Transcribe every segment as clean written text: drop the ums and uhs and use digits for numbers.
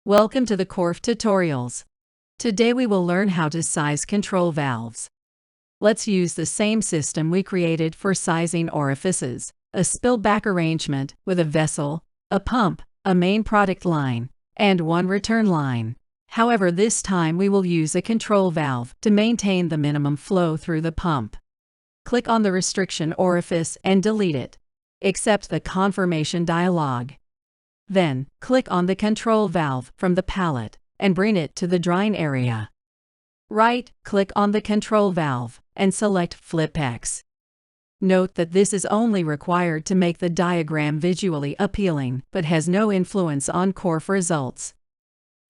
Welcome to the Corf Tutorials. Today we will learn how to size control valves. Let's use the same system we created for sizing orifices: a spill-back arrangement with a vessel, a pump, a main product line, and one return line. However, this time we will use a control valve to maintain the minimum flow through the pump. Click on the restriction orifice and delete it. Accept the confirmation dialog. Then, click on the control valve from the palette and bring it to the drying area. Right-click on the control valve and select Flip X. Note that this is only required to make the diagram visually appealing but has no influence on Corf results.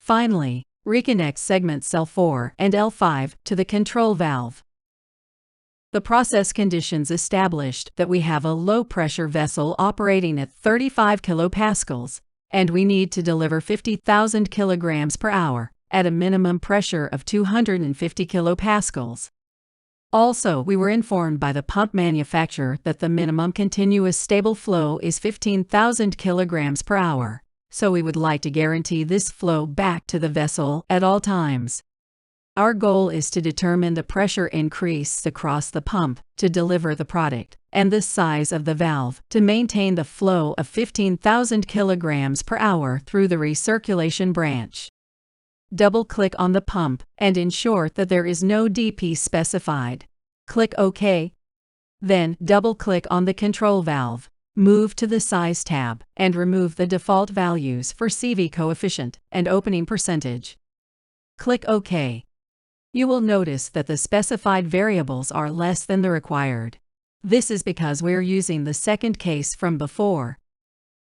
Finally, reconnect segments L4 and L5 to the control valve. The process conditions established that we have a low-pressure vessel operating at 35 kilopascals, and we need to deliver 50,000 kilograms per hour at a minimum pressure of 250 kilopascals. Also, we were informed by the pump manufacturer that the minimum continuous stable flow is 15,000 kilograms per hour, so we would like to guarantee this flow back to the vessel at all times. Our goal is to determine the pressure increase across the pump to deliver the product, and the size of the valve to maintain the flow of 15,000 kilograms per hour through the recirculation branch. Double-click on the pump and ensure that there is no DP specified. Click OK. Then, double-click on the control valve, move to the Size tab, and remove the default values for CV coefficient and opening percentage. Click OK. You will notice that the specified variables are less than the required. This is because we're using the second case from before.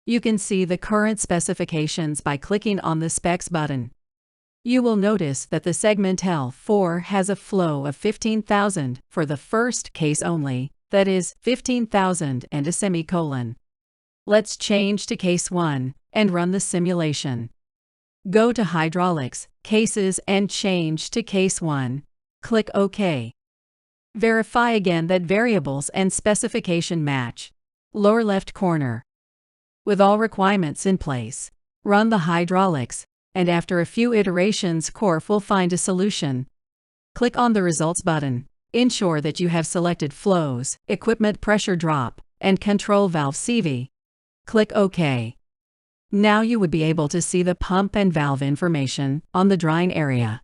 You can see the current specifications by clicking on the Specs button. You will notice that the segment L4 has a flow of 15,000 for the first case only, that is, 15,000 and a semicolon. Let's change to case 1 and run the simulation. Go to Hydraulics, Cases and change to Case 1. Click OK. Verify again that variables and specification match. Lower left corner. With all requirements in place, run the hydraulics, and after a few iterations Corf will find a solution. Click on the Results button. Ensure that you have selected Flows, Equipment Pressure Drop, and Control Valve CV. Click OK. Now you would be able to see the pump and valve information on the drying area.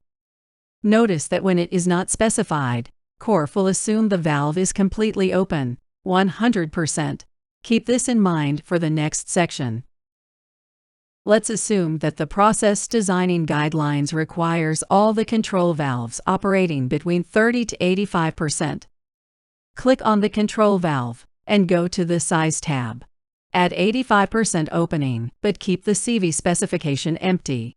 Notice that when it is not specified, Corf will assume the valve is completely open, 100%. Keep this in mind for the next section. Let's assume that the process designing guidelines requires all the control valves operating between 30 to 85%. Click on the control valve and go to the Size tab. Add 85% opening, but keep the CV specification empty.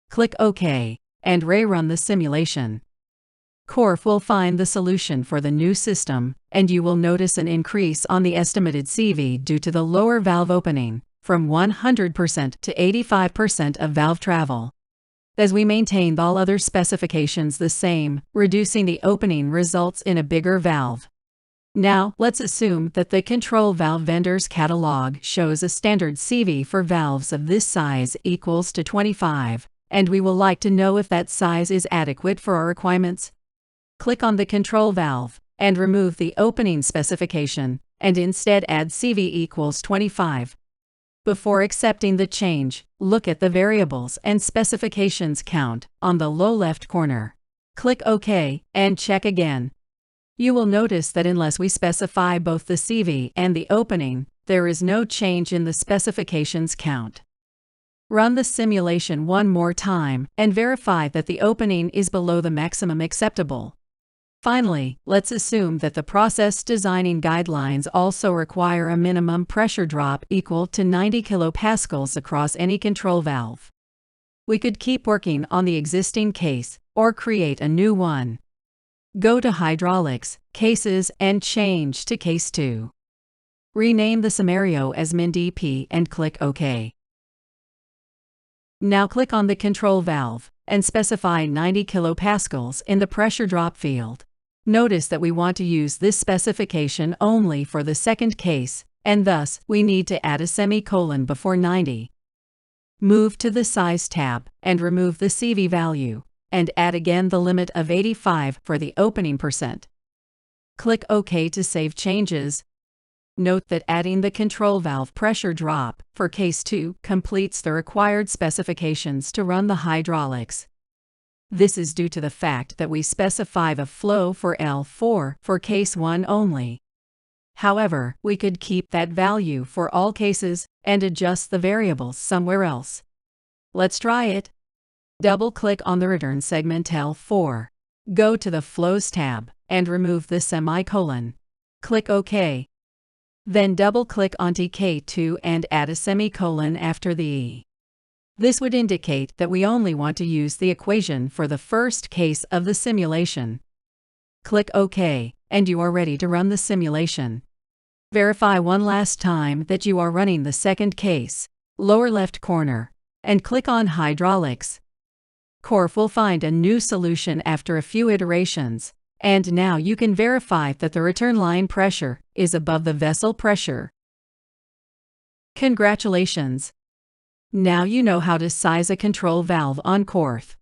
Click OK, and rerun the simulation. Corf will find the solution for the new system, and you will notice an increase on the estimated CV due to the lower valve opening, from 100% to 85% of valve travel. As we maintained all other specifications the same, reducing the opening results in a bigger valve. Now, let's assume that the control valve vendor's catalog shows a standard CV for valves of this size equals to 25, and we will like to know if that size is adequate for our requirements. Click on the control valve and remove the opening specification, and instead add CV equals 25. Before accepting the change, look at the variables and specifications count on the low left corner. Click OK and check again. You will notice that unless we specify both the CV and the opening, there is no change in the specifications count. Run the simulation one more time and verify that the opening is below the maximum acceptable. Finally, let's assume that the process designing guidelines also require a minimum pressure drop equal to 90 kilopascals across any control valve. We could keep working on the existing case or create a new one. Go to Hydraulics, Cases and change to Case 2. Rename the scenario as MinDP and click OK. Now click on the control valve and specify 90 kilopascals in the pressure drop field. Notice that we want to use this specification only for the second case, and thus we need to add a semicolon before 90. Move to the Size tab and remove the CV value, and add again the limit of 85 for the opening percent. Click OK to save changes. Note that adding the control valve pressure drop for Case 2 completes the required specifications to run the hydraulics. This is due to the fact that we specify the flow for L4 for Case 1 only. However, we could keep that value for all cases and adjust the variables somewhere else. Let's try it. Double-click on the return segment L4. Go to the Flows tab and remove the semicolon. Click OK. Then double-click on K2 and add a semicolon after the E. This would indicate that we only want to use the equation for the first case of the simulation. Click OK, and you are ready to run the simulation. Verify one last time that you are running the second case, lower left corner, and click on Hydraulics. Corf will find a new solution after a few iterations, and now you can verify that the return line pressure is above the vessel pressure. Congratulations! Now you know how to size a control valve on Corf.